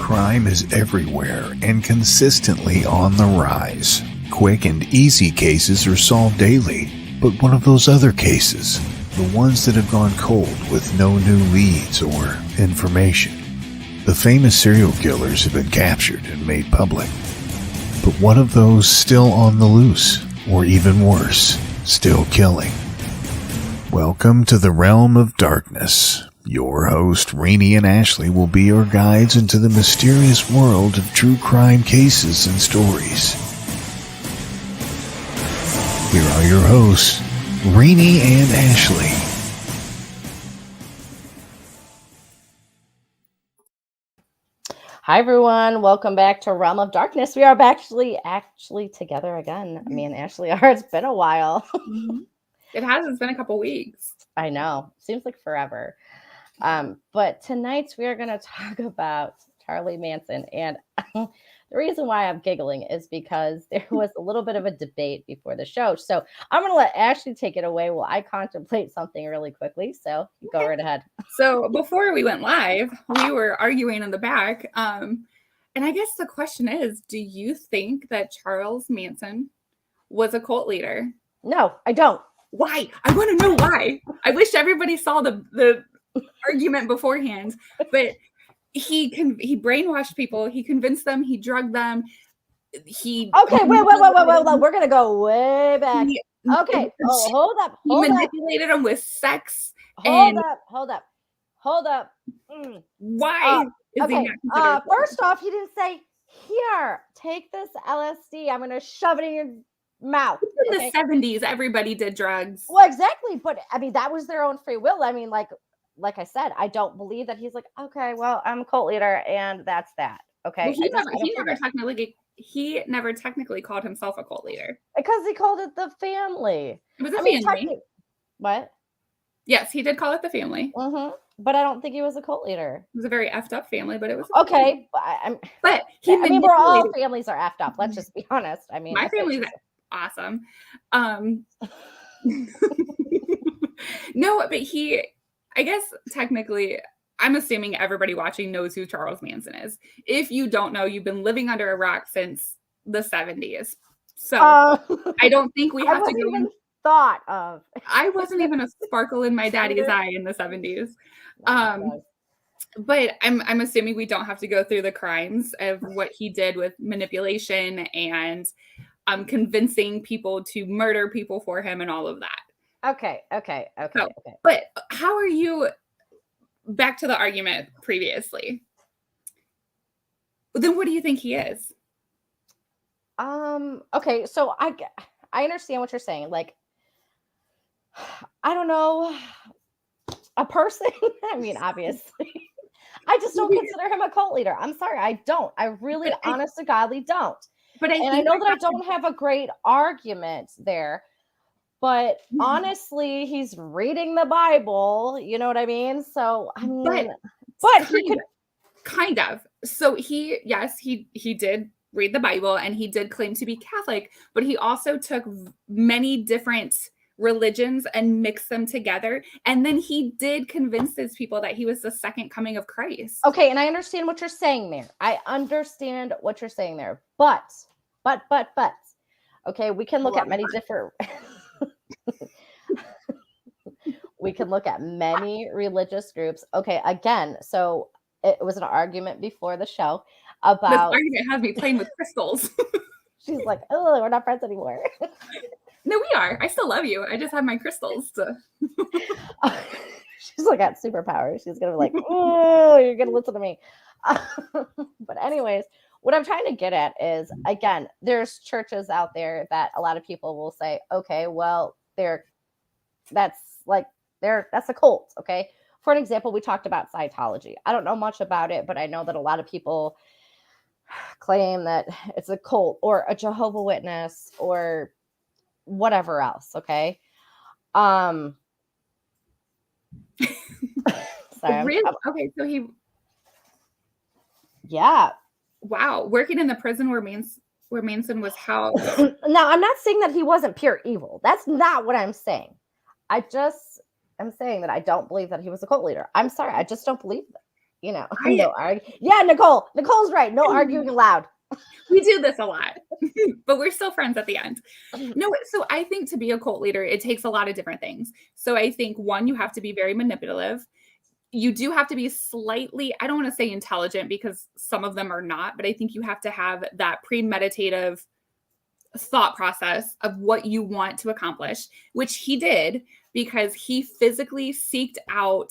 Crime is everywhere and consistently on the rise. Quick and easy cases are solved daily, but what of those other cases? The ones that have gone cold with no new leads or information. The famous serial killers have been captured and made public. But what of those still on the loose, or even worse, still killing? Welcome to the realm of darkness. Your host, Reeni and Ashley, will be your guides into the mysterious world of true crime cases and stories. Here are your hosts, Reeni and Ashley. Hi everyone, welcome back to Realm of Darkness. We are actually together again. Me and Ashley are. It's been a while. It has. It's been a couple weeks. I know. Seems like forever. But tonight we are going to talk about Charlie Manson. And the reason why I'm giggling is because there was a little bit of a debate before the show. So I'm going to let Ashley take it away while I contemplate something really quickly. So go right ahead. So before we went live, we were arguing in the back. And I guess the question is, do you think that Charles Manson was a cult leader? No, I don't. Why? I want to know why. I wish everybody saw the argument beforehand, but he brainwashed people. He convinced them. He drugged them. Wait. We're gonna go way back. Hold up. He manipulated them with sex. Hold up. Why? First off, he didn't say, "Here, take this LSD. I'm gonna shove it in your mouth." In the 70s, everybody did drugs. Well, exactly, but I mean that was their own free will. I mean, like I said, I don't believe that he's like, okay, well, I'm a cult leader and that's that. Okay. Well, he never technically called himself a cult leader. Because he called it the family. It was a family. What? Yes, he did call it the family. Mm-hmm. But I don't think he was a cult leader. It was a very effed up family, but it was okay. But we're all families are effed up. Let's just be honest. I mean, my family's awesome. No, but I guess technically, I'm assuming everybody watching knows who Charles Manson is. If you don't know, you've been living under a rock since the 70s. So I don't think we have to go in. Thought of. I wasn't even a sparkle in my daddy's eye in the 70s. But I'm assuming we don't have to go through the crimes of what he did with manipulation and convincing people to murder people for him and all of that. Okay. But how are you, back to the argument previously, then what do you think he is? Okay, so I understand what you're saying. Like, I don't know, a person. I mean, obviously, I just don't consider him a cult leader. I'm sorry, I don't. I really, honest to godly, don't. But I know that I don't have a great argument there. But honestly, he's reading the Bible. You know what I mean? So I mean, but he could kind of. So he did read the Bible and he did claim to be Catholic, but he also took many different religions and mixed them together. And then he did convince these people that he was the second coming of Christ. Okay, and I understand what you're saying there. But. Okay, we can look at many different. We can look at many religious groups. Okay, again, so it was an argument before the show about. This argument has me playing with crystals. She's like, "Oh, we're not friends anymore." No, we are. I still love you. I just have my crystals. She's like got superpowers. She's gonna be like, "Oh, you're gonna listen to me." But anyways, what I'm trying to get at is, again, there's churches out there that a lot of people will say, okay, well, that's a cult. Okay. For an example, we talked about Scientology. I don't know much about it, but I know that a lot of people claim that it's a cult or a Jehovah's Witness or whatever else. Okay. Sorry, Really? Okay, so yeah. Wow, working in the prison where Manson was housed. Now, I'm not saying that he wasn't pure evil. That's not what I'm saying. I'm saying that I don't believe that he was a cult leader. I'm sorry, I just don't believe that. Yeah, Nicole's right. No arguing allowed. We do this a lot, but we're still friends at the end. No, so I think to be a cult leader, it takes a lot of different things. So I think one, you have to be very manipulative. You do have to be slightly, I don't want to say intelligent because some of them are not, but I think you have to have that premeditative thought process of what you want to accomplish, which he did because he physically seeked out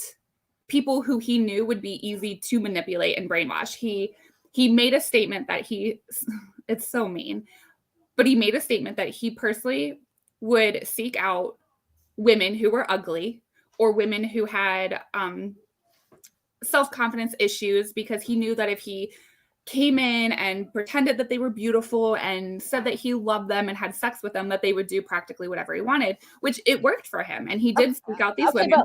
people who he knew would be easy to manipulate and brainwash. He made a statement that it's so mean, but he made a statement that he personally would seek out women who were ugly or women who had self-confidence issues, because he knew that if he came in and pretended that they were beautiful and said that he loved them and had sex with them, that they would do practically whatever he wanted, which it worked for him. And he did seek out these women.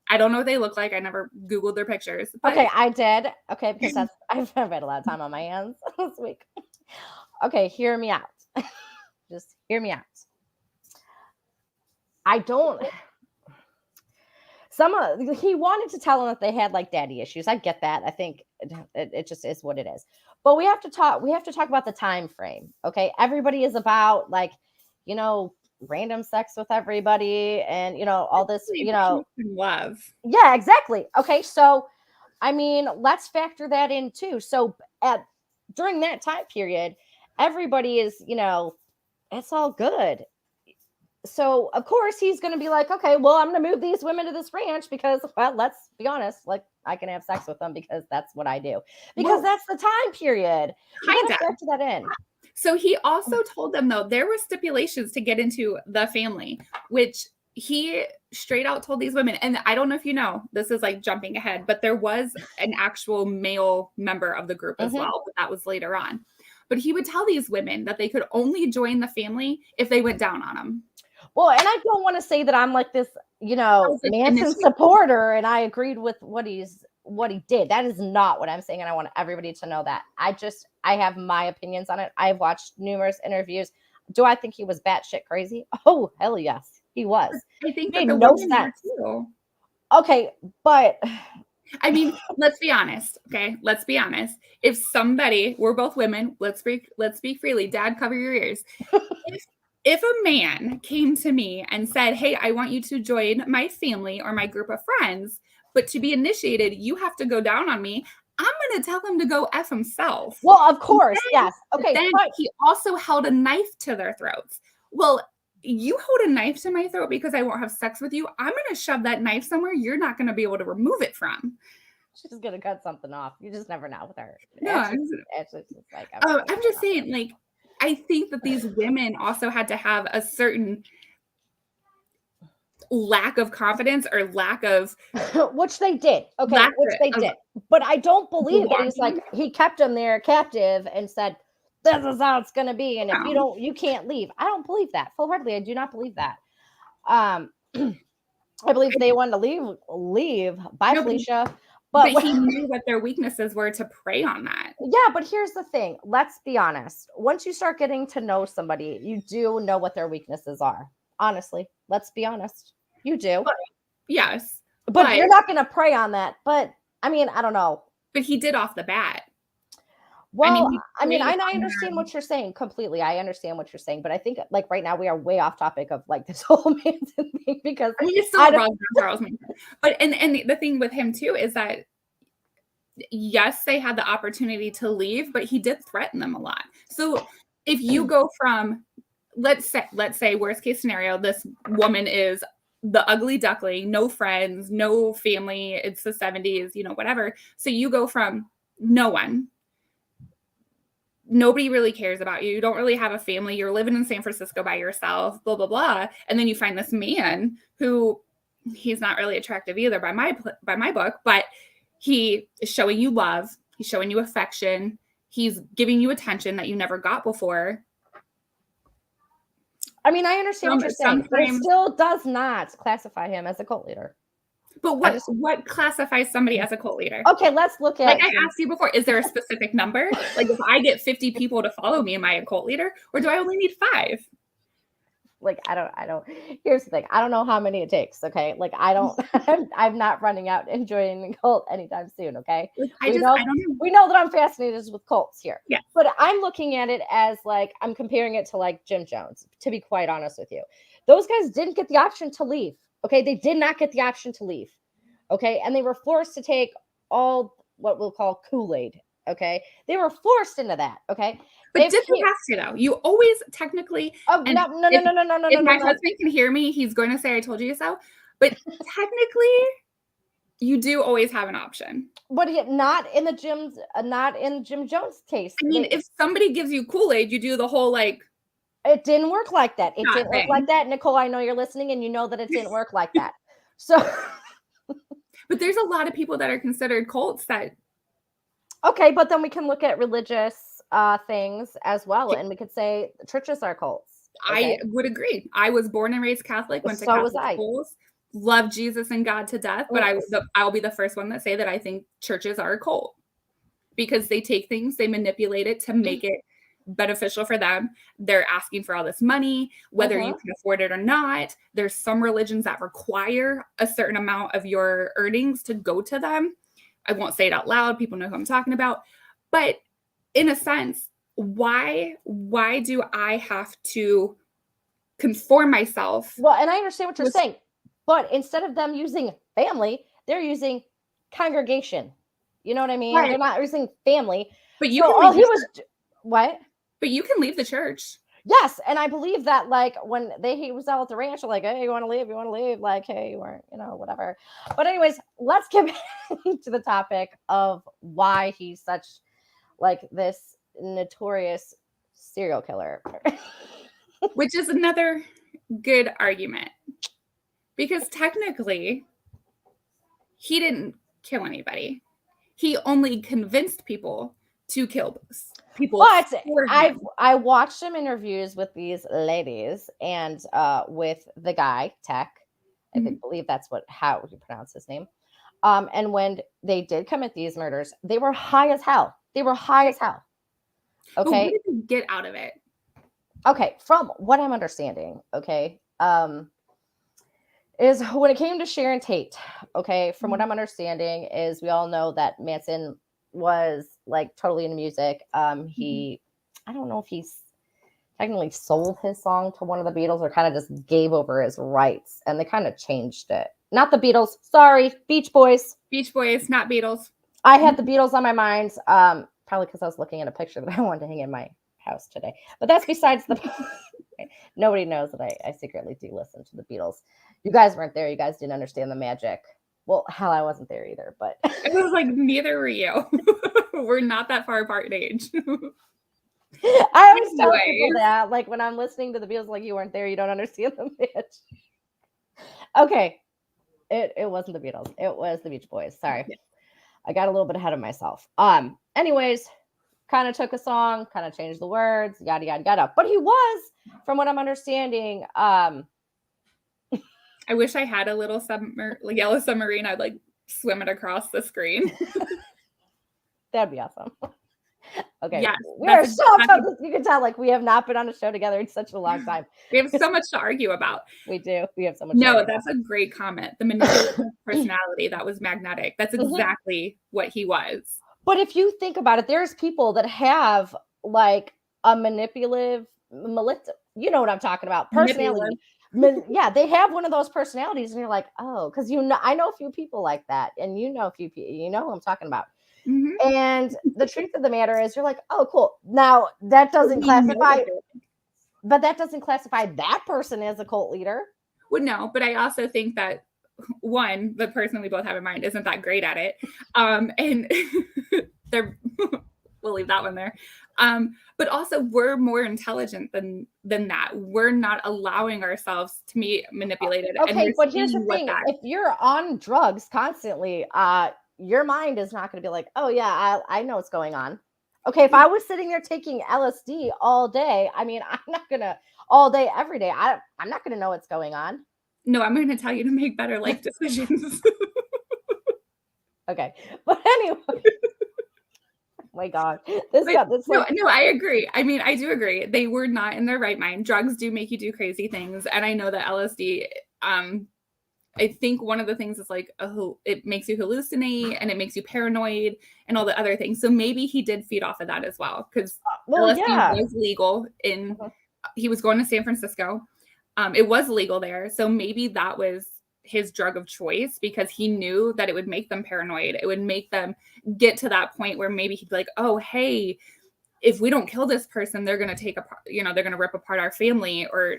I don't know what they look like. I never Googled their pictures. Okay, I did. Okay, because I've had a lot of time on my hands this week. Okay, hear me out. Just hear me out. He wanted to tell them that they had like daddy issues. I get that. I think it just is what it is. But we have to talk about the time frame. Okay. Everybody is about like, random sex with everybody and, all this, love. Yeah, exactly. Okay. So, let's factor that in too. So during that time period, everybody is, it's all good. So of course he's going to be like, okay, well, I'm going to move these women to this ranch because, well, let's be honest, like I can have sex with them because that's what I do. Because that's the time period. You got to factor that in. So he also told them, though, there were stipulations to get into the family, which he straight out told these women. And I don't know if you know, this is like jumping ahead, but there was an actual male member of the group as well. But that was later on. But he would tell these women that they could only join the family if they went down on them. Well, and I don't want to say that I'm like this, Manson supporter and I agreed with what he did. That is not what I'm saying. And I want everybody to know that. I have my opinions on it. I've watched numerous interviews. Do I think he was batshit crazy? Oh, hell yes, he was. I think that no sense. Okay, but let's be honest. Okay, let's be honest. If we're both women, let's speak freely. Dad, cover your ears. If a man came to me and said, hey, I want you to join my family or my group of friends, but to be initiated, you have to go down on me, I'm going to tell him to go F himself. Well, of course, yes. Okay. Then he also held a knife to their throats. Well, you hold a knife to my throat because I won't have sex with you. I'm going to shove that knife somewhere you're not going to be able to remove it from. She's going to cut something off. You just never know with her. No, I'm just saying, like, I think that these women also had to have a certain lack of confidence or lack of which they did. Okay, which they did. But I don't believe that he's like he kept them there captive and said, this is how it's gonna be. And if you can't leave. I don't believe that. Full-heartedly, I do not believe that. I believe they wanted to leave. Bye, Felicia. But he knew what their weaknesses were to prey on that. Yeah, but here's the thing. Let's be honest. Once you start getting to know somebody, you do know what their weaknesses are. Honestly, let's be honest. You do. Yes. But you're not going to prey on that. But, I don't know. But he did off the bat. Well, I understand what you're saying completely. I understand what you're saying. But I think, like, right now we are way off topic of, like, this whole Manson thing because it's still wrong for Charles Manson. But, and the thing with him, too, is that, yes, they had the opportunity to leave, but he did threaten them a lot. So if you go from, let's say worst case scenario, this woman is the ugly duckling, no friends, no family, it's the 70s, whatever. So you go from no one, nobody really cares about you. You don't really have a family. You're living in San Francisco by yourself, blah, blah, blah. And then you find this man who he's not really attractive either by my book, but he is showing you love. He's showing you affection. He's giving you attention that you never got before. I mean, I understand what you're saying, but it still does not classify him as a cult leader. But what classifies somebody as a cult leader? Okay, let's look at. Like I asked you before, is there a specific number? Like if I get 50 people to follow me, am I a cult leader, or do I only need 5? Like I don't. Here's the thing: I don't know how many it takes. Okay, like I don't. I'm not running out and joining the cult anytime soon. Okay, like, I don't know. We know that I'm fascinated with cults here. Yeah, but I'm looking at it as like I'm comparing it to like Jim Jones. To be quite honest with you, those guys didn't get the option to leave. Okay, they did not get the option to leave. Okay, and they were forced to take all what we'll call Kool-Aid. Okay, they were forced into that. Okay, but did you have to though? You always technically. Oh no! If my husband can hear me, he's going to say I told you so. But technically, you do always have an option. But not in Jim Jones' case. I mean, if somebody gives you Kool-Aid, you do the whole like. It didn't work like that. It didn't work like that, Nicole. I know you're listening, and you know that it didn't work like that. So. But there's a lot of people that are considered cults that. Okay, but then we can look at religious things as well, and we could say churches are cults. Okay? I would agree. I was born and raised Catholic, went to Catholic schools, love Jesus and God to death, but I'll be the first one that say that I think churches are a cult because they take things, they manipulate it to make it beneficial for them. They're asking for all this money, whether you can afford it or not. There's some religions that require a certain amount of your earnings to go to them. I won't say it out loud. People know who I'm talking about. But in a sense, why do I have to conform myself? Well, and I understand what you're saying, but instead of them using family, they're using congregation. You know what I mean? Right. They're not using family. But you what? But you can leave the church. Yes, and I believe that, like, when he was out at the ranch, like, hey, you want to leave? You want to leave? Like, hey, you weren't, whatever. But anyways, let's get back to the topic of why he's such, like, this notorious serial killer. Which is another good argument. Because technically, he didn't kill anybody. He only convinced people to kill people. But I watched some interviews with these ladies and with the guy Tech. I believe that's how you pronounce his name. And when they did commit these murders, they were high as hell. Okay. But what did you get out of it? Okay, from what I'm understanding, okay, is when it came to Sharon Tate. Okay, from what I'm understanding is we all know that Manson was like totally into music. He, I don't know if he's technically sold his song to one of the Beatles or kind of just gave over his rights, and they kind of changed it. Not the Beatles, sorry, Beach Boys. Beach Boys, not Beatles. I had the Beatles on my mind, probably because I was looking at a picture that I wanted to hang in my house today. But that's besides the. Nobody knows that I secretly do listen to the Beatles. You guys weren't there. You guys didn't understand the magic. Well, hell, I wasn't there either, but it was like neither were you. We're not that far apart in age. I always tell people that, like when I'm listening to the Beatles, like you weren't there, you don't understand the magic. Okay, it wasn't the Beatles, it was the Beach Boys. Sorry, I got a little bit ahead of myself. Anyways, kind of took a song, kind of changed the words, yada yada yada. But he was, from what I'm understanding, I wish I had a little yellow submarine. I'd like swim it across the screen. That'd be awesome. Okay. Yes, we are so you can tell, like, we have not been on a show together in such a long time. We have so much to argue about. We do. We have so much. No, that's a great comment. The manipulative personality that was magnetic. That's exactly what he was. But if you think about it, there's people that have like a manipulative, you know what I'm talking about, personality. Yeah, they have one of those personalities, and you're like, oh, because I know a few people like that, and a few people, you know who I'm talking about. And the truth of the matter is, you're like, oh, cool. Now that doesn't classify, but that doesn't classify that person as a cult leader. Well, no, but I also think that one, the person we both have in mind isn't that great at it, and we'll leave that one there. But also we're more intelligent than that. We're not allowing ourselves to be manipulated. And Okay, we're but here's the seeing what thing. that If you're on drugs constantly, your mind is not going to be like, oh yeah, I know what's going on. Okay, if I was sitting there taking LSD all day, I mean, I'm not gonna all day, every day. I'm not gonna know what's going on. No, I'm going to tell you to make better life decisions. Okay, but anyway, oh my God, this But got this no, like no, I agree. I mean, I do agree. They were not in their right mind. Drugs do make you do crazy things, and I know that LSD. I think one of the things is like, it makes you hallucinate and it makes you paranoid and all the other things. So maybe he did feed off of that as well, because LSD was legal in. He was going to San Francisco. It was legal there, so maybe that was his drug of choice, because he knew that it would make them paranoid. It would make them get to that point where maybe he'd be like, oh, hey, if we don't kill this person, they're going to take apart, they're going to rip apart our family, or,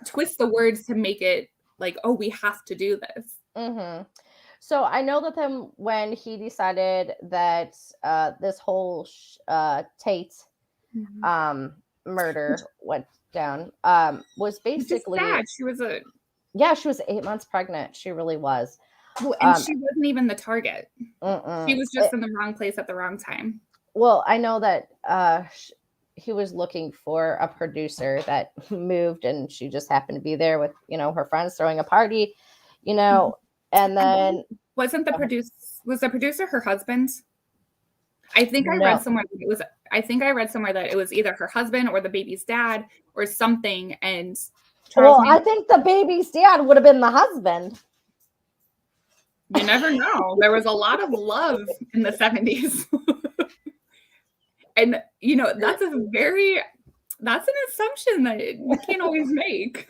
twist the words to make it like, oh, we have to do this. Mm-hmm. So I know that then when he decided that this whole Tate murder went down, was basically sad. She was 8 months pregnant. She really was. And she wasn't even the target. She was just in the wrong place at the wrong time. Well, I know that he was looking for a producer that moved, and she just happened to be there with, her friends throwing a party, and then was the producer her husband? I think I read somewhere that it was either her husband or the baby's dad or something. And I think the baby's dad would have been the husband. You never know. There was a lot of love in the 70s. And, that's an assumption that you can't always make.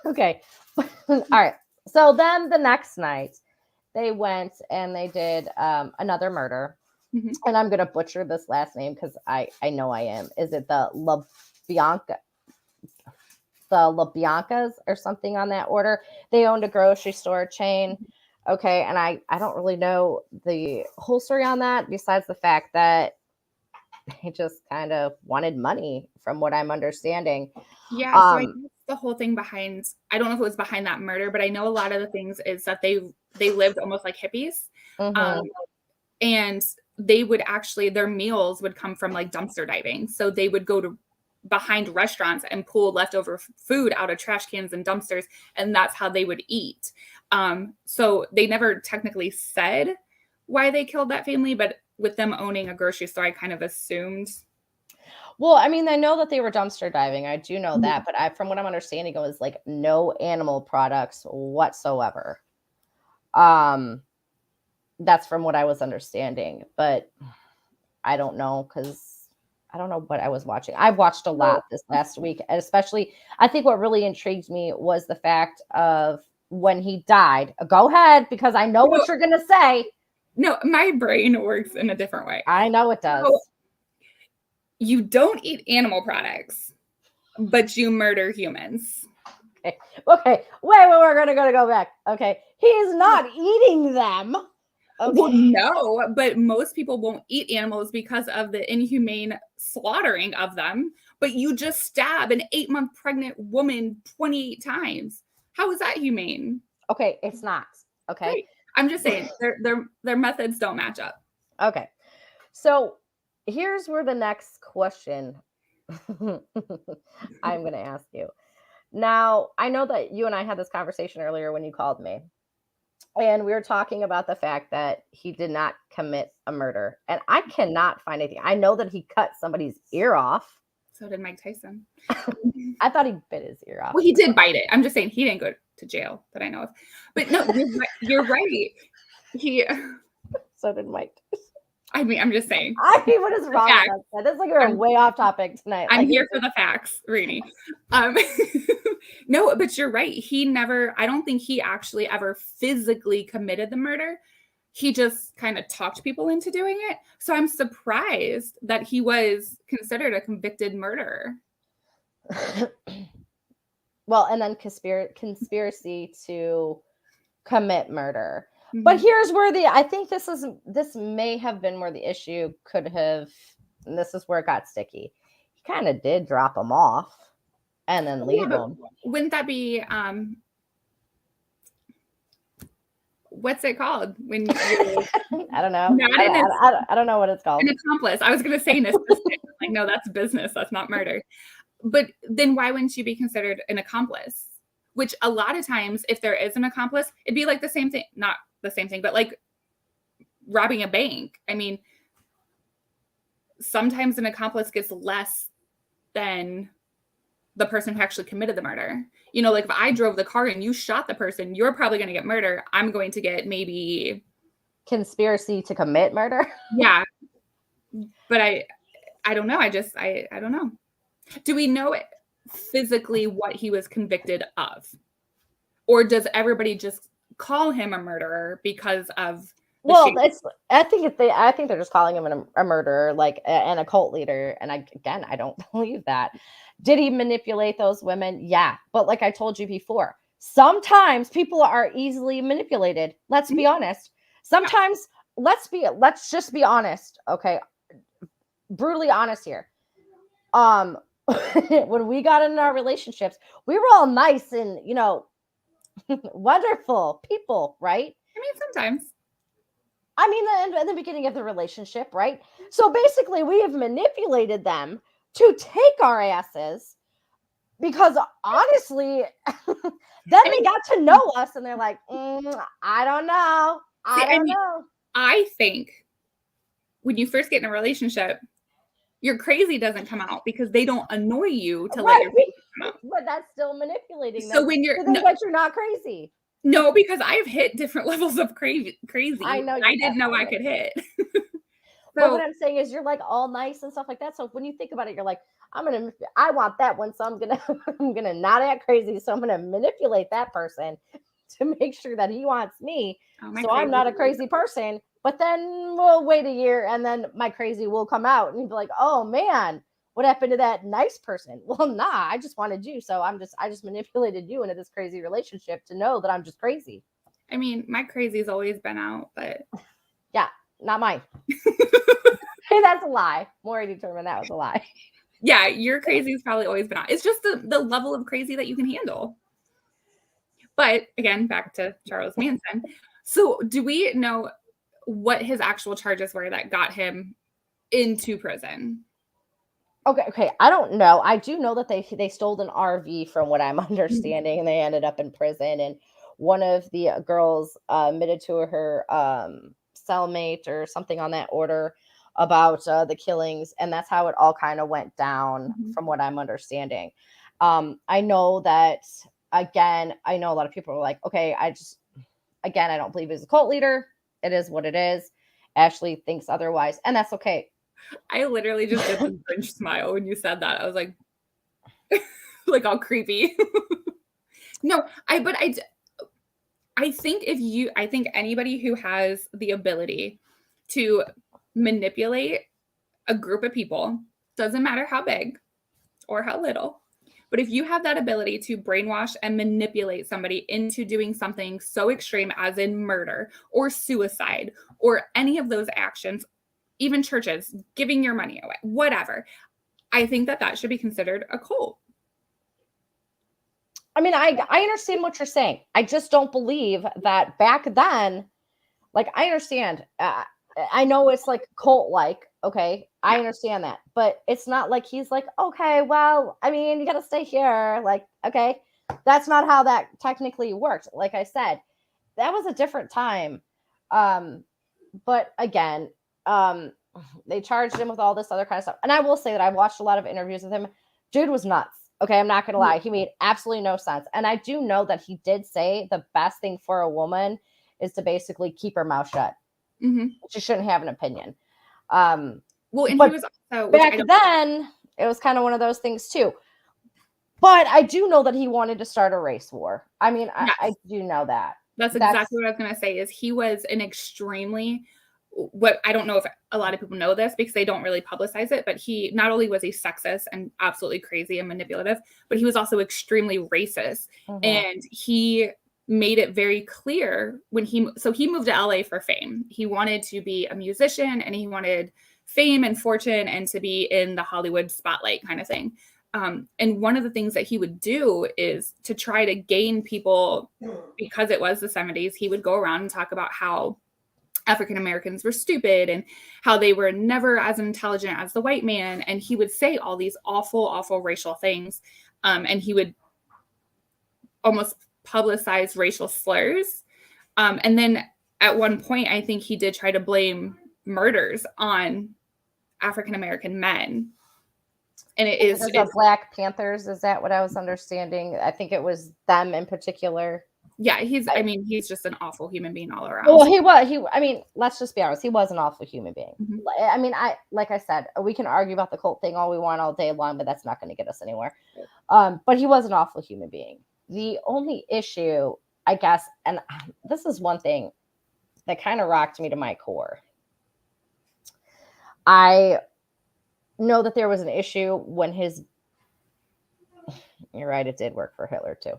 Okay. All right. So then the next night they went and they did another murder. Mm-hmm. And I'm going to butcher this last name because I know I am. Is it the LaBiancas or something on that order? They owned a grocery store chain. Okay. And I don't really know the whole story on that, besides the fact that he just kind of wanted money, from what I'm understanding. Yeah. So I guess the whole thing behind, I don't know if it was behind that murder, but I know a lot of the things is that they lived almost like hippies. Mm-hmm. And they would their meals would come from like dumpster diving. So they would go to behind restaurants and pull leftover food out of trash cans and dumpsters. And that's how they would eat. So they never technically said why they killed that family, but with them owning a grocery store, I kind of assumed. Well, I mean, I know that they were dumpster diving. I do know that, but from what I'm understanding, it was like no animal products whatsoever. That's from what I was understanding, but I don't know, because I don't know what I was watching. I've watched a lot this last week, and especially I think what really intrigued me was the fact of when he died. Go ahead, because I know what you're going to say. No, my brain works in a different way. I know it does. So, you don't eat animal products, but you murder humans. Okay. Wait, we're going to go back. Okay. He's not eating them. Okay. Well, no, but most people won't eat animals because of the inhumane slaughtering of them. But you just stab an 8-month pregnant woman 28 times. How is that humane? Okay, it's not. Okay. Right. I'm just saying their methods don't match up. Okay. So here's where the next question I'm going to ask you. Now, I know that you and I had this conversation earlier when you called me, and we were talking about the fact that he did not commit a murder, and I cannot find anything. I know that he cut somebody's ear off. So did Mike Tyson. I thought he bit his ear off. Well, he did bite it. I'm just saying he didn't go to jail that I know of. But no, you're right. So did Mike. I mean, I'm just saying. I mean, what is wrong with that? This is like we're way off topic tonight. I'm here for the facts, Reenie. No, but you're right. I don't think he actually ever physically committed the murder. He just kind of talked people into doing it. So I'm surprised that he was considered a convicted murderer. Well, and then conspiracy to commit murder. Mm-hmm. But here's where I think this may have been where the issue could have and this is where it got sticky. He kind of did drop them off and then leave them. Wouldn't that be what's it called when you I don't know. I don't know what it's called. An accomplice. I was going to say an assistant. Like, no, that's business. That's not murder. But then why wouldn't you be considered an accomplice? Which a lot of times, if there is an accomplice, it'd be like the same thing. Not the same thing, but like robbing a bank. I mean, sometimes an accomplice gets less than the person who actually committed the murder. You know, like if I drove the car and you shot the person, you're probably going to get murder. I'm going to get maybe conspiracy to commit murder. Yeah. But I don't know. I don't know. Do we know physically what he was convicted of? Or does everybody just call him a murderer because of I think they're just calling him a murderer, like and a cult leader. And I don't believe that. Did he manipulate those women? Yeah. But like I told you before, sometimes people are easily manipulated. Let's be honest. Sometimes let's just be honest. Okay. Brutally honest here. When we got in our relationships, we were all nice and, you know, wonderful people, right? I mean, sometimes. I mean, in the beginning of the relationship, right? So basically, we have manipulated them to take our asses because honestly, then they got to know us and they're like, I don't know. I don't know. I think when you first get in a relationship, your crazy doesn't come out because they don't annoy you to let your crazy come out. But that's still manipulating them. So when you're but you're not crazy. No, because I've hit different levels of crazy. I know. I didn't know I could hit. But what I'm saying is you're like all nice and stuff like that. So when you think about it, you're like, I want that one. So I'm gonna not act crazy. So I'm gonna manipulate that person to make sure that he wants me. So I'm not a crazy person. But then we'll wait a year and then my crazy will come out and you'll be like, oh man, what happened to that nice person? Well, nah, I just wanted you. So I just manipulated you into this crazy relationship to know that I'm just crazy. I mean, my crazy's always been out, but yeah, not mine. That's a lie. Maury determined that was a lie. Yeah, your crazy's probably always been out. It's just the level of crazy that you can handle. But again, back to Charles Manson. So do we know what his actual charges were that got him into prison? Okay. I don't know. I do know that they stole an RV from what I'm understanding, and they ended up in prison. And one of the girls admitted to her cellmate or something on that order about the killings, and that's how it all kind of went down from what I'm understanding. I know that, again, I know a lot of people are like, okay, I don't believe he's a cult leader. It is what it is. Ashley thinks otherwise, and that's okay. I literally just did the cringe smile when you said that. I was like, like all creepy. No, I think I think anybody who has the ability to manipulate a group of people, doesn't matter how big or how little, but if you have that ability to brainwash and manipulate somebody into doing something so extreme as in murder or suicide or any of those actions, even churches, giving your money away, whatever, I think that should be considered a cult. I mean, I understand what you're saying. I just don't believe that back then, like, I understand. I know it's like cult-like, okay? I understand that. But it's not like he's like, okay, well, I mean, you got to stay here. Like, okay. That's not how that technically worked. Like I said, that was a different time. But again, they charged him with all this other kind of stuff. And I will say that I've watched a lot of interviews with him. Dude was nuts. Okay, I'm not going to lie. He made absolutely no sense. And I do know that he did say the best thing for a woman is to basically keep her mouth shut. She shouldn't have an opinion. Well, and he was also back then, it was kind of one of those things too. But I do know that he wanted to start a race war. I mean, yes. I do know that. That's exactly what I was going to say. Is he was an extremely, what I don't know if a lot of people know this because they don't really publicize it, but he not only was a sexist and absolutely crazy and manipulative, but he was also extremely racist, and he made it very clear when he moved to LA for fame. He wanted to be a musician and he wanted fame and fortune and to be in the Hollywood spotlight kind of thing. And one of the things that he would do is to try to gain people, because it was the 70s, he would go around and talk about how African Americans were stupid and how they were never as intelligent as the white man. And he would say all these awful, awful racial things. And he would almost publicize racial slurs. And then at one point, I think he did try to blame murders on African American men. And it is the Black Panthers. Is that what I was understanding? I think it was them in particular. Yeah, he's just an awful human being all around. Well, I mean, let's just be honest. He was an awful human being. Mhm. I mean, like I said, we can argue about the cult thing all we want all day long, but that's not going to get us anywhere. But he was an awful human being. The only issue, I guess, and this is one thing that kind of rocked me to my core. I know that there was an issue when you're right, it did work for Hitler too.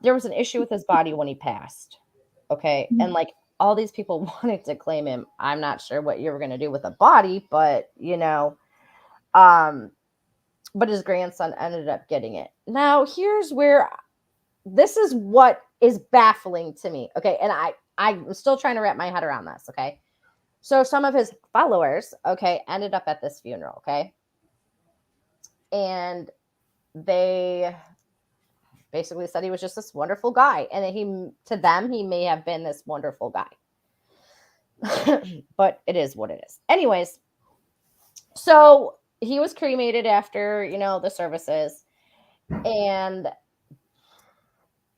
There was an issue with his body when he passed. Okay. Mm-hmm. And like all these people wanted to claim him. I'm not sure what you were going to do with a body, but but his grandson ended up getting it. Now here's where this is what is baffling to me. Okay. And I'm still trying to wrap my head around this. Okay. So some of his followers, okay, ended up at this funeral. Okay. And they basically said he was just this wonderful guy. And to them, he may have been this wonderful guy. But it is what it is. Anyways, so he was cremated after, the services. And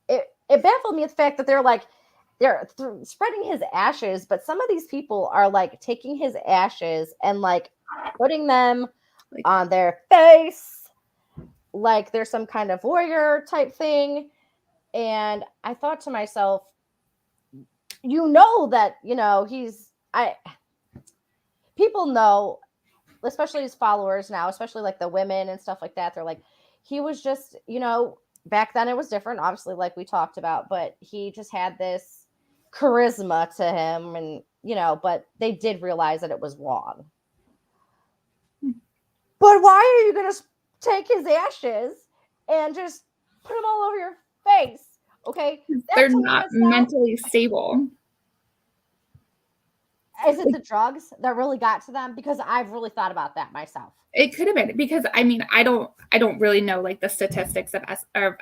it baffled me the fact that they're spreading his ashes, but some of these people are like taking his ashes and like putting them on their face, like there's some kind of warrior type thing. And I thought to myself, that, people know, especially his followers now, especially like the women and stuff like that. They're like, he was just, back then it was different, obviously, like we talked about, but he just had this charisma to him and, but they did realize that it was wrong. But why are you going to take his ashes and just put them all over your face? Okay. They're not mentally stable. Is it the drugs that really got to them? Because I've really thought about that myself. It could have been, because I mean, I don't really know like the statistics of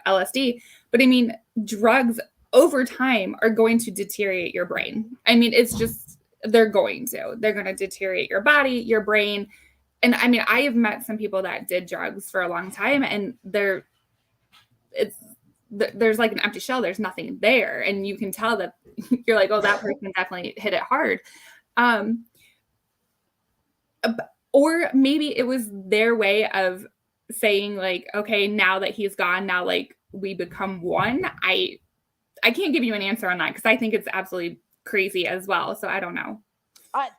LSD, but I mean, drugs over time are going to deteriorate your brain. I mean, it's just, they're going to deteriorate your body, your brain. And I mean, I have met some people that did drugs for a long time and there's like an empty shell. There's nothing there. And you can tell that you're like, oh, that person definitely hit it hard. Or maybe it was their way of saying like, okay, now that he's gone, now like we become one. I can't give you an answer on that because I think it's absolutely crazy as well. So I don't know.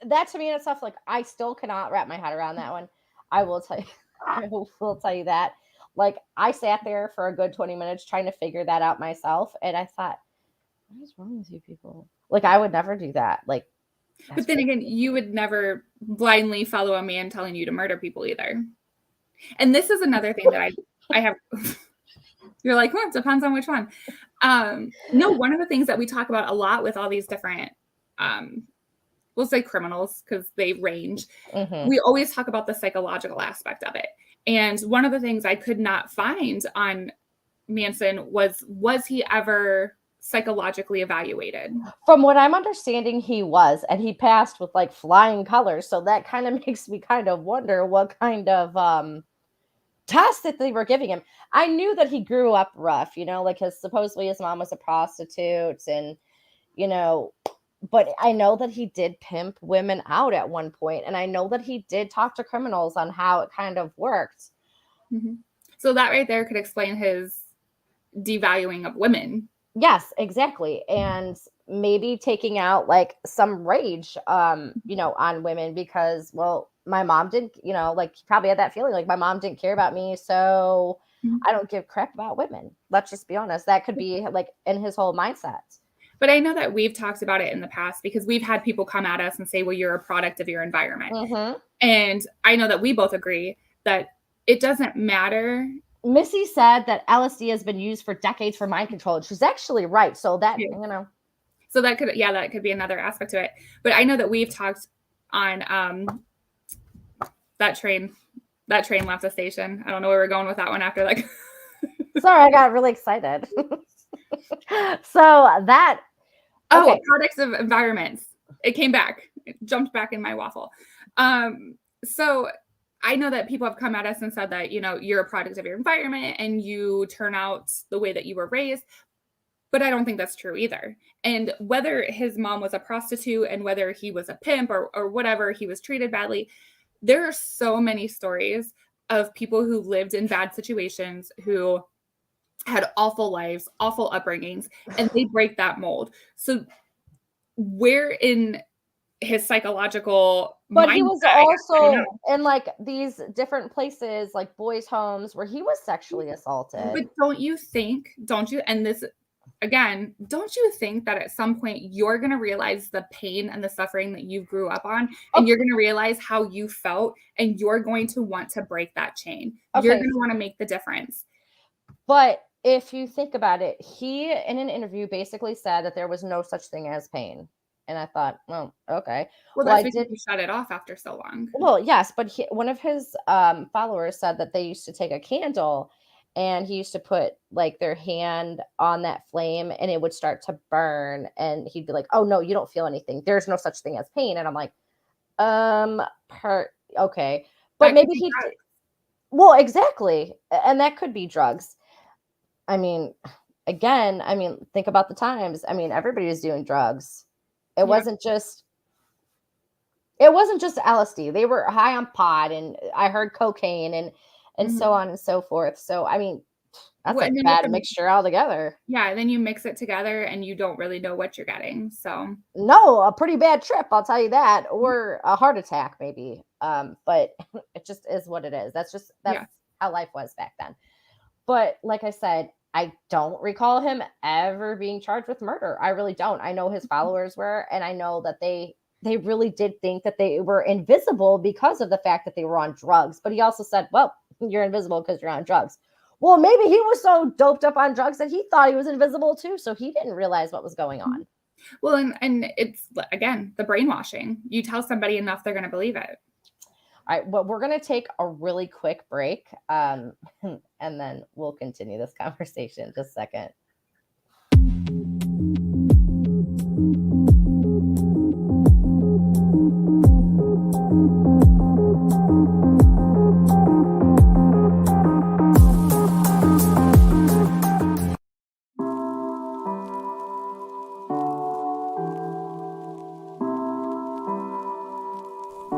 That to me and stuff, like I still cannot wrap my head around that one. I will tell you that. Like I sat there for a good 20 minutes trying to figure that out myself. And I thought, what is wrong with you people? Like I would never do that. Like, but then again, you would never blindly follow a man telling you to murder people either. And this is another thing that I have. You're like, well, it depends on which one. No, one of the things that we talk about a lot with all these different, we'll say criminals because they range. Mm-hmm. We always talk about the psychological aspect of it. And one of the things I could not find on Manson was he ever psychologically evaluated? From what I'm understanding, he was, and he passed with like flying colors. So that kind of makes me kind of wonder what kind of test that they were giving him. I knew that he grew up rough, like supposedly his mom was a prostitute and, but I know that he did pimp women out at one point. And I know that he did talk to criminals on how it kind of worked. Mm-hmm. So that right there could explain his devaluing of women. Yes, exactly. And maybe taking out like some rage, on women because, well, my mom didn't, like he probably had that feeling like my mom didn't care about me. So I don't give crap about women. Let's just be honest. That could be like in his whole mindset. But I know that we've talked about it in the past because we've had people come at us and say, well, you're a product of your environment. Mm-hmm. And I know that we both agree that it doesn't matter. Missy said that LSD has been used for decades for mind control. She's actually right. So that, Yeah. you know. So that could be another aspect to it. But I know that we've talked on that train left the station. I don't know where we're going with that one after like. Sorry, I got really excited. So that. Okay. Products of environments. It came back. It jumped back in my waffle. So I know that people have come at us and said that, you're a product of your environment and you turn out the way that you were raised. But I don't think that's true either. And whether his mom was a prostitute and whether he was a pimp or whatever, he was treated badly, there are so many stories of people who lived in bad situations, who had awful lives, awful upbringings, and they break that mold. So where in his psychological But he was also in like these different places, like boys' homes, where he was sexually assaulted. But don't you think, and this, again, don't you think that at some point you're going to realize the pain and the suffering that you grew up on, and you're going to realize how you felt, and you're going to want to break that chain. You're going to want to make the difference. But if you think about it, he, in an interview, basically said that there was no such thing as pain. And I thought, well, okay. Well, that's because he shut it off after so long. Well, yes, but one of his followers said that they used to take a candle and he used to put like their hand on that flame and it would start to burn. And he'd be like, oh, no, you don't feel anything. There's no such thing as pain. And I'm like, okay. But maybe he, well, exactly. And that could be drugs. I mean, again, think about the times. Everybody was doing drugs. It wasn't just LSD. They were high on pot, and I heard cocaine and so on and so forth. So, that's a bad mixture altogether. Yeah, and then you mix it together and you don't really know what you're getting. So no, a pretty bad trip, I'll tell you that, or a heart attack maybe. But it just is what it is. That's how life was back then. But like I said, I don't recall him ever being charged with murder. I really don't. I know his followers were, and I know that they really did think that they were invisible because of the fact that they were on drugs. But he also said, well, you're invisible because you're on drugs. Well, maybe he was so doped up on drugs that he thought he was invisible too. So he didn't realize what was going on. Well, and it's, again, the brainwashing. You tell somebody enough, they're going to believe it. All right, well, we're going to take a really quick break, and then we'll continue this conversation in just a second.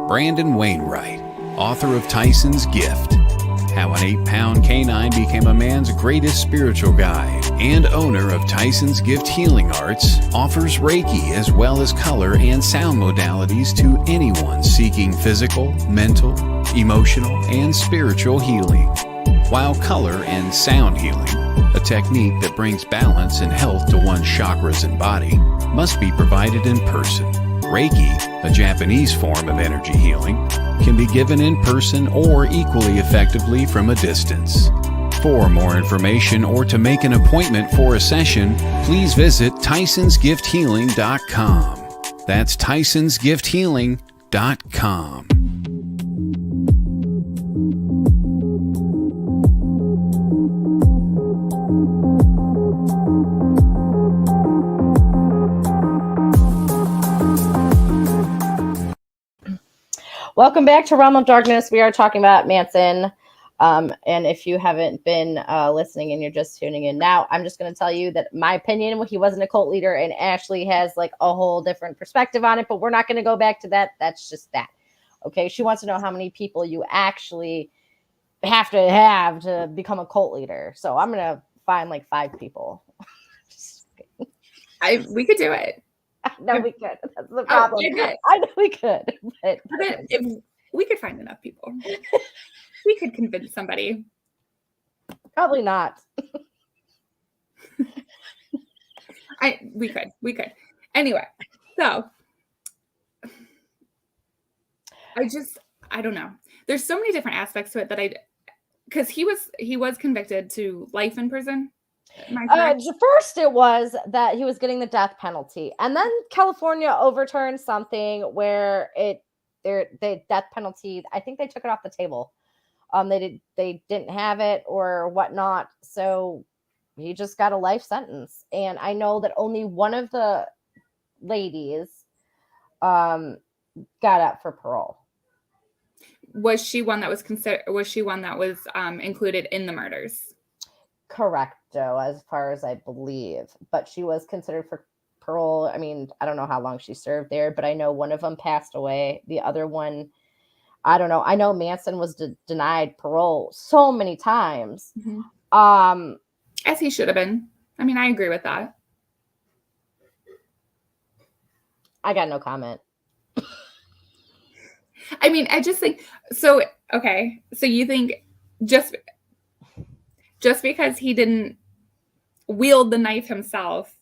Brandon Wainwright, author of Tyson's Gift, How an 8-Pound Canine Became a Man's Greatest Spiritual Guide, and owner of Tyson's Gift Healing Arts, offers Reiki as well as color and sound modalities to anyone seeking physical, mental, emotional, and spiritual healing. While color and sound healing, a technique that brings balance and health to one's chakras and body, must be provided in person. Reiki, a Japanese form of energy healing, can be given in person or equally effectively from a distance. For more information or to make an appointment for a session, please visit TysonsGiftHealing.com. That's TysonsGiftHealing.com. Welcome back to Realm of Darkness. We are talking about Manson. And if you haven't been listening and you're just tuning in now, I'm just going to tell you that my opinion, he wasn't a cult leader, and Ashley has like a whole different perspective on it, but we're not going to go back to that. That's just that. Okay. She wants to know how many people you actually have to become a cult leader. So I'm going to find like 5 people. We could do it. No, we could. That's the problem. I know we could. But if we could find enough people, we could convince somebody. Probably not. We could. Anyway, so I don't know. There's so many different aspects to it that because he was convicted to life in prison. Am I correct? First, it was that he was getting the death penalty, and then California overturned something where the death penalty. I think they took it off the table. They didn't have it or whatnot, so he just got a life sentence. And I know that only one of the ladies got up for parole. Was she one that was included in the murders? Correcto, as far as I believe, but she was considered for parole. I mean, I don't know how long she served there, but I know one of them passed away. The other one, I don't know. I know Manson was denied parole so many times. Mm-hmm. As he should have been. I mean, I agree with that. I got no comment. I mean, I just think so. Okay, so you think just because he didn't wield the knife himself?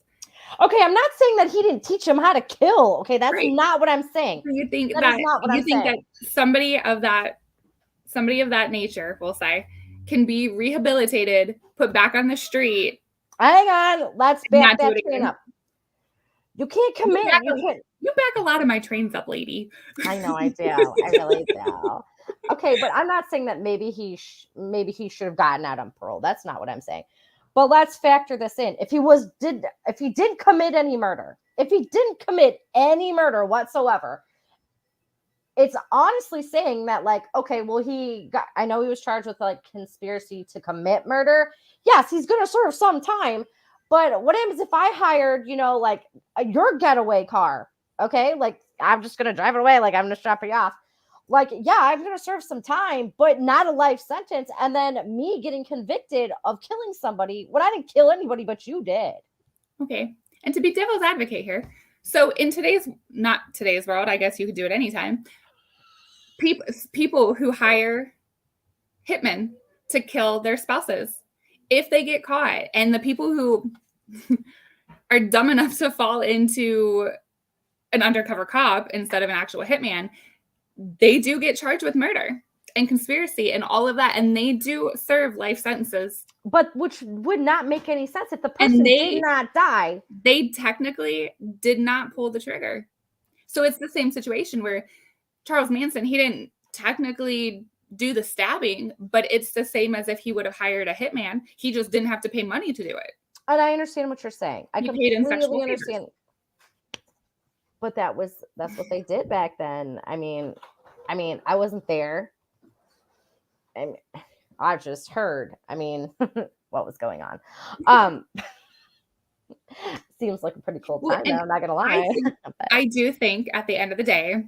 Okay, I'm not saying that he didn't teach him how to kill. Okay, that's right. Not what I'm saying. So you think that somebody of that nature, we'll say, can be rehabilitated, put back on the street? Hang on, let's back that train up. You can't commit. You back a lot of my trains up, lady. I know I do. I really do. Okay, but I'm not saying that maybe he should have gotten out on parole. That's not what I'm saying. But let's factor this in. If he did commit any murder, whatsoever, it's honestly saying that, like, okay, well, I know he was charged with like conspiracy to commit murder. Yes, he's going to serve some time. But what happens if I hired, like your getaway car? Okay, like I'm just going to drive it away. Like I'm going to drop you off. Like, yeah, I'm going to serve some time, but not a life sentence. And then me getting convicted of killing somebody when I didn't kill anybody, but you did. Okay. And to be devil's advocate here. So in not today's world, I guess you could do it anytime. People who hire hitmen to kill their spouses, if they get caught, and the people who are dumb enough to fall into an undercover cop instead of an actual hitman, they do get charged with murder and conspiracy and all of that, and they do serve life sentences. But which would not make any sense if the person did not die. They technically did not pull the trigger. So it's the same situation where Charles Manson, he didn't technically do the stabbing, but it's the same as if he would have hired a hitman. He just didn't have to pay money to do it. And I understand what you're saying. I completely understand. But that's what they did back then. I mean, I wasn't there. And I've just heard. I mean, what was going on? Seems like a pretty cool time. I'm not gonna lie. I do think at the end of the day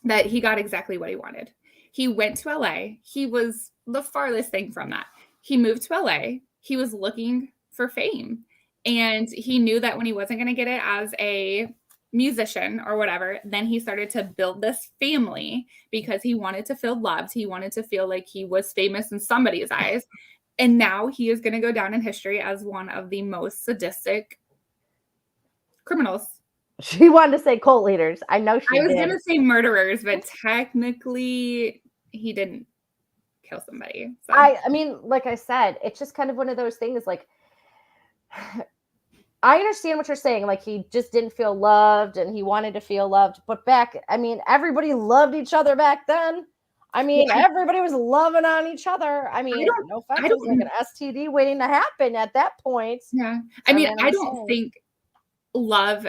that he got exactly what he wanted. He went to LA. He was the farthest thing from that. He moved to LA. He was looking for fame, and he knew that when he wasn't going to get it as a musician or whatever, then he started to build this family because he wanted to feel loved. He wanted to feel like he was famous in somebody's eyes. And now he is going to go down in history as one of the most sadistic criminals. She wanted to say cult leaders. I know she did. I was going to say murderers, but technically he didn't kill somebody. So. I mean, like I said, it's just kind of one of those things, like, I understand what you're saying. Like, he just didn't feel loved and he wanted to feel loved. But everybody loved each other back then. I mean, everybody was loving on each other. I mean, no offense, it was like an STD waiting to happen at that point. Yeah. I mean, I don't think love,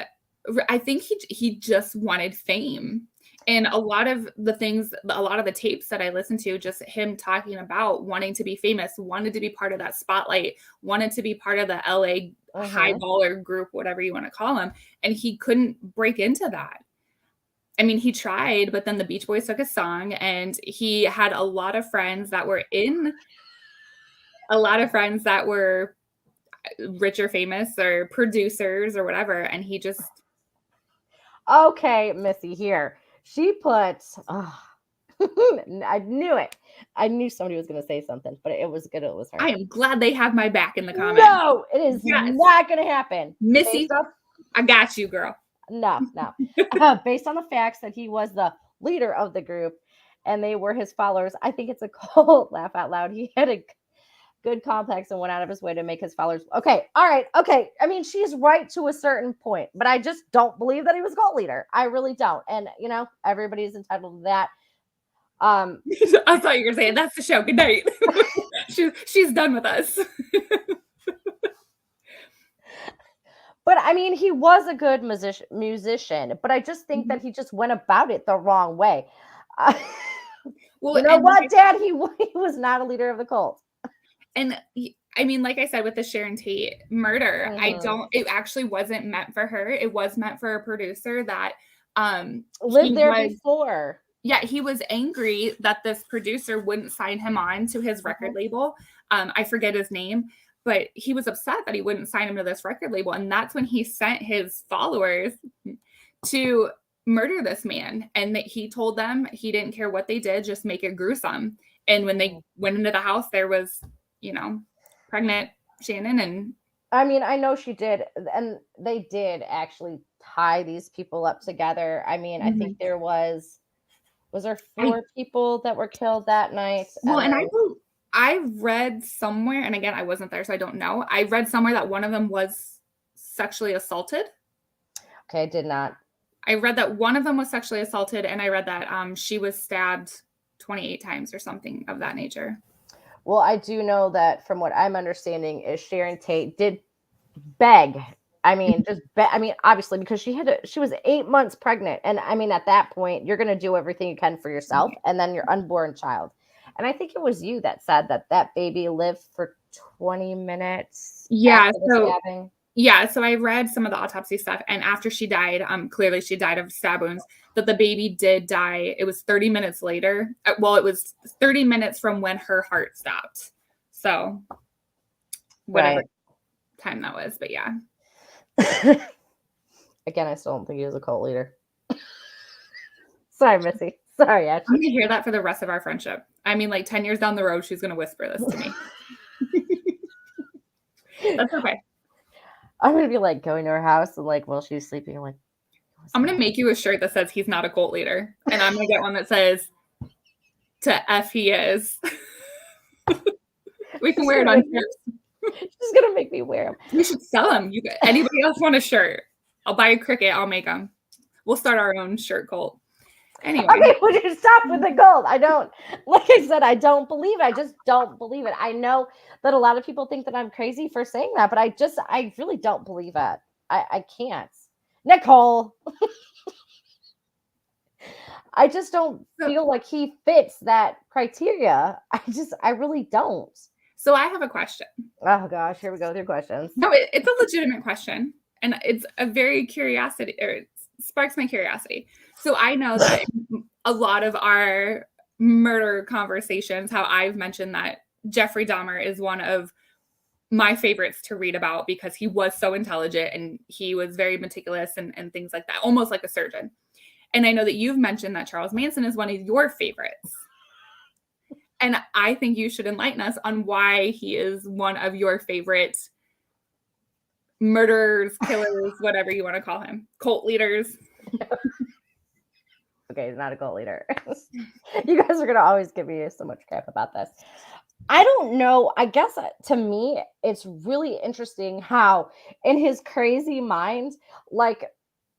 I think he just wanted fame. And a lot of the tapes that I listened to, just him talking about wanting to be famous, wanted to be part of that spotlight, wanted to be part of the LA high baller group, whatever you want to call them. And he couldn't break into that. I mean, he tried, but then the Beach Boys took his song, and he had a lot of friends that were rich or famous or producers or whatever. And he just. Okay, Missy, here. She put, I knew it. I knew somebody was going to say something, but it was good. It was her. I am glad they have my back in the comments. No, it is not going to happen. Missy, I got you, girl. No. Based on the facts that he was the leader of the group and they were his followers. I think it's a cult. Laugh out loud. He had a good complex and went out of his way to make his followers. Okay. All right. Okay. I mean, she's right to a certain point, but I just don't believe that he was a cult leader. I really don't. And, you know, everybody's entitled to that. I thought you were saying that's the show. Good night. she's done with us. But I mean, he was a good musician, but I just think that he just went about it the wrong way. Well, you know what, Dad? He was not a leader of the cult. And I mean, like I said, with the Sharon Tate murder, it actually wasn't meant for her. It was meant for a producer that lived there before. Yeah, he was angry that this producer wouldn't sign him on to his record label. I forget his name, but he was upset that he wouldn't sign him to this record label. And that's when he sent his followers to murder this man. And that he told them he didn't care what they did, just make it gruesome. And when they went into the house, there was, you know, pregnant Shannon. And I mean, I know she did. And they did actually tie these people up together. I mean, I think there was there 4 people that were killed that night? Well, and I read somewhere, and again, I wasn't there, so I don't know. I read somewhere that one of them was sexually assaulted. Okay, I did not. I read that one of them was sexually assaulted, and I read that she was stabbed 28 times or something of that nature. Well, I do know that from what I'm understanding is Sharon Tate did beg. I mean, obviously, because she was 8 months pregnant. And I mean, at that point, you're going to do everything you can for yourself and then your unborn child. And I think it was you that said that baby lived for 20 minutes. Yeah. So I read some of the autopsy stuff. And after she died, clearly she died of stab wounds, that the baby did die. It was 30 minutes later. Well, it was 30 minutes from when her heart stopped. So whatever time that was. But yeah. Again, I still don't think he was a cult leader. Sorry, Missy. Sorry, Ashley. I'm gonna hear that for the rest of our friendship. I mean, like 10 years down the road, she's gonna whisper this to me. That's okay. I'm gonna be like going to her house and like while she's sleeping, I'm like, I'm gonna make you a shirt that says he's not a cult leader, and I'm gonna get one that says "To F he is." We can wear it on shirts. She's gonna make me wear them. We should sell them. Anybody else want a shirt? I'll buy a Cricket. I'll make them. We'll start our own shirt cult. Anyway. Okay, would you stop with the gold? I don't, like I said, I don't believe it. I just don't believe it. I know that a lot of people think that I'm crazy for saying that, but I really don't believe it. I can't. Nicole. I just don't feel like he fits that criteria. I really don't. So I have a question. Oh gosh, here we go with your questions. No, it's a legitimate question. And it's a very curiosity, or it sparks my curiosity. So I know that a lot of our murder conversations, how I've mentioned that Jeffrey Dahmer is one of my favorites to read about because he was so intelligent and he was very meticulous and things like that, almost like a surgeon. And I know that you've mentioned that Charles Manson is one of your favorites. And I think you should enlighten us on why he is one of your favorite murderers, killers, whatever you want to call him, cult leaders. Okay, he's not a cult leader. You guys are going to always give me so much crap about this. I don't know. I guess to me, it's really interesting how in his crazy mind, like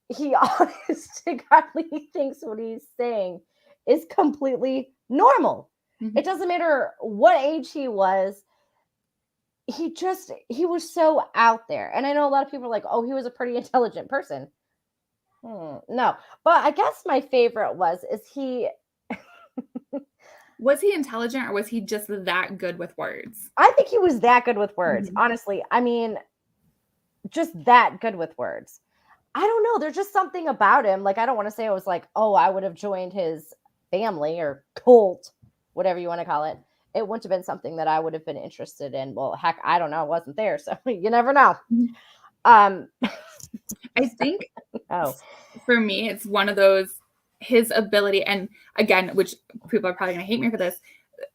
he honest to godly thinks what he's saying is completely normal. Mm-hmm. It doesn't matter what age he was. He was so out there. And I know a lot of people are like, oh, he was a pretty intelligent person. No, but I guess my favorite is he was he intelligent or was he just that good with words? I think he was that good with words. Mm-hmm. Honestly, I mean, just that good with words. I don't know. There's just something about him. Like, I don't want to say I was like, oh, I would have joined his family or cult, whatever you want to call it. It wouldn't have been something that I would have been interested in. Well, heck, I don't know. I wasn't there. So you never know. I think for me, it's one of those, his ability, and again, which people are probably going to hate me for this,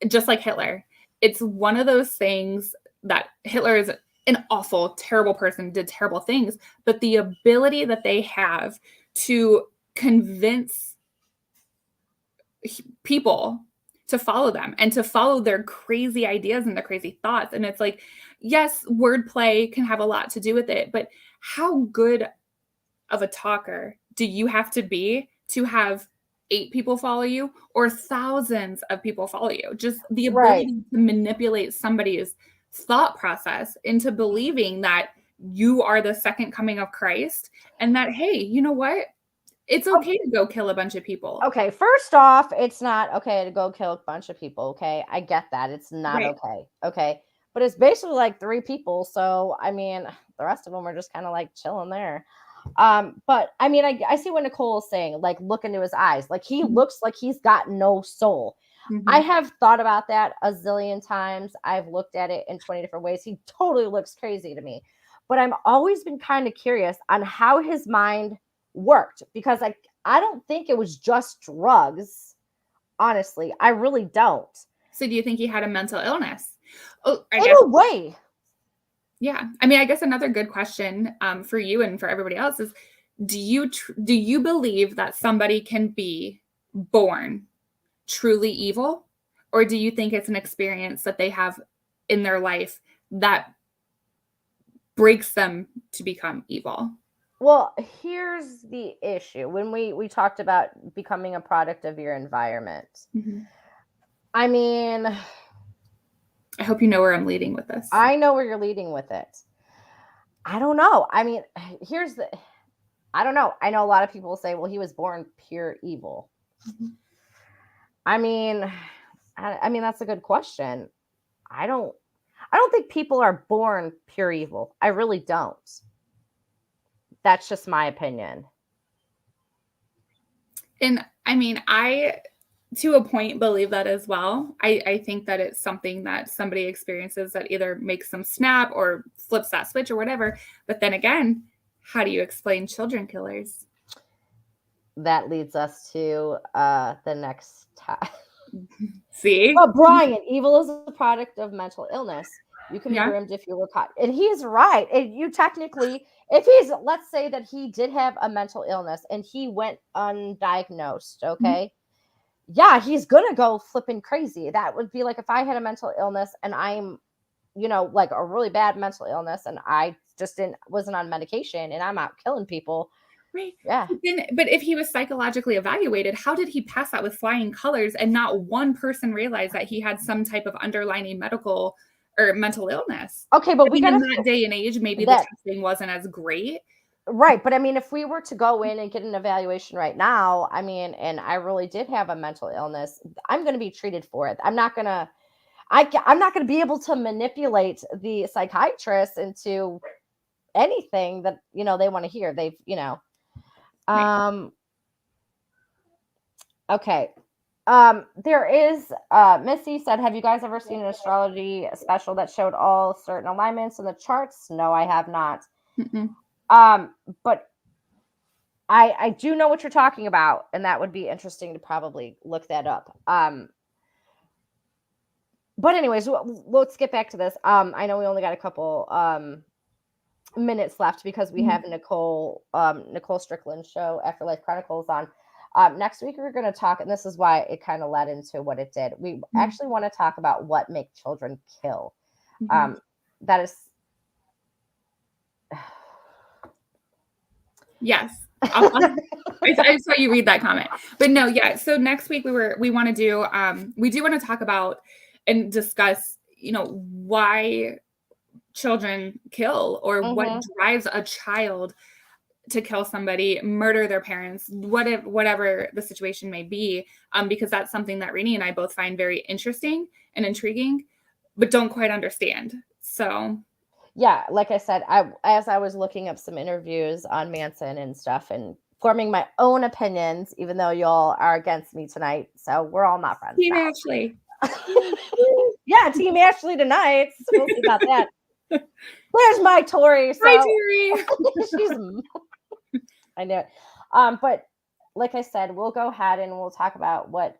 just like Hitler, it's one of those things that Hitler is an awful, terrible person, did terrible things, but the ability that they have to convince people to follow them and to follow their crazy ideas and their crazy thoughts. And it's like, yes, wordplay can have a lot to do with it, but how good of a talker do you have to have 8 people follow you or thousands of people follow you? Just the ability to manipulate somebody's thought process into believing that you are the second coming of Christ and that, hey, you know what? It's okay to go kill a bunch of people. Okay, first off, it's not okay to go kill a bunch of people, okay? I get that. It's not okay. Okay. But it's basically like 3 people. So, I mean, the rest of them are just kind of like chilling there. But I mean, I see what Nicole is saying, like look into his eyes. Like he looks like he's got no soul. I have thought about that a zillion times. I've looked at it in 20 different ways. He totally looks crazy to me. But I've always been kind of curious on how his mind worked because I don't think it was just drugs. Honestly, I really don't. So do you think he had a mental illness? Oh, in a way. Yeah. I mean, I guess another good question for you and for everybody else is, do you believe that somebody can be born truly evil? Or do you think it's an experience that they have in their life that breaks them to become evil? Well, here's the issue. When we talked about becoming a product of your environment, I mean, I hope you know where I'm leading with this. I know where you're leading with it. I don't know. I mean, I don't know. I know a lot of people say, well, he was born pure evil. I mean, that's a good question. I don't think people are born pure evil. I really don't. That's just my opinion. And I mean, I, to a point, believe that as well. I think that it's something that somebody experiences that either makes them snap or flips that switch or whatever. But then again, how do you explain children killers? That leads us to the next time. See? Well, Brian, evil is a product of mental illness. You can be groomed if you were caught. And he's right. And you technically, let's say that he did have a mental illness and he went undiagnosed, okay? Yeah, he's going to go flipping crazy. That would be like if I had a mental illness and I'm, like a really bad mental illness and I just wasn't on medication and I'm out killing people. Right. Yeah. But if he was psychologically evaluated, how did he pass that with flying colors and not one person realized that he had some type of underlying medical or mental illness? Okay, but in that day and age, maybe the testing wasn't as great. Right. But I mean, if we were to go in and get an evaluation right now, I mean, and I really did have a mental illness, I'm going to be treated for it. I'm not going to be able to manipulate the psychiatrist into anything that, they want to hear. Okay. There is, Missy said, have you guys ever seen an astrology special that showed all certain alignments in the charts? No, I have not. But I do know what you're talking about, and that would be interesting to probably look that up. But anyways, let's get back to this. I know we only got a couple minutes left because we have Nicole Strickland show, Afterlife Chronicles, on. Next week we're going to talk, and this is why it kind of led into what it did. We actually want to talk about what make children kill. That is, yes. I saw you read that comment, but no, yeah. So next week we want to do, we do want to talk about and discuss, why children kill or what drives a child to kill somebody, murder their parents, whatever the situation may be, because that's something that Reeni and I both find very interesting and intriguing, but don't quite understand. So, yeah, like I said, as I was looking up some interviews on Manson and stuff and forming my own opinions, even though y'all are against me tonight, so we're all not friends. Team Ashley. Yeah, Team Ashley tonight. So we'll see about that. There's my Tori. So. Hi, Tori. I know. But like I said, we'll go ahead and we'll talk about what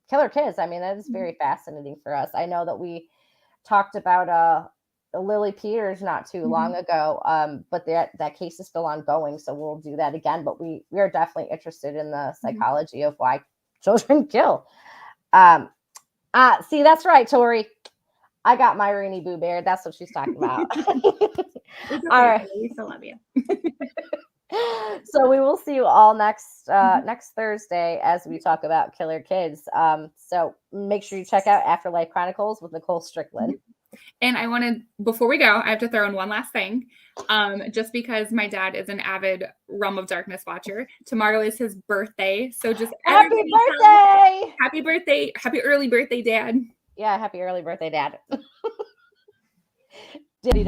killer kids. I mean, that is very fascinating for us. I know that we talked about Lily Peters not too long ago, but that case is still ongoing, so we'll do that again. But we are definitely interested in the psychology of why Children kill. See, that's right, Tori. I got my Reenie Boo Bear. That's what she's talking about. It's okay, All right. we still love you. So we will see you all next Thursday as we talk about killer kids. So make sure you check out Afterlife Chronicles with Nicole Strickland. And I want to, before we go, I have to throw in one last thing. Just because my dad is an avid Realm of Darkness watcher. Tomorrow is his birthday. So just Happy birthday! Happy birthday. Happy early birthday, Dad. Yeah, happy early birthday, Dad. Diddy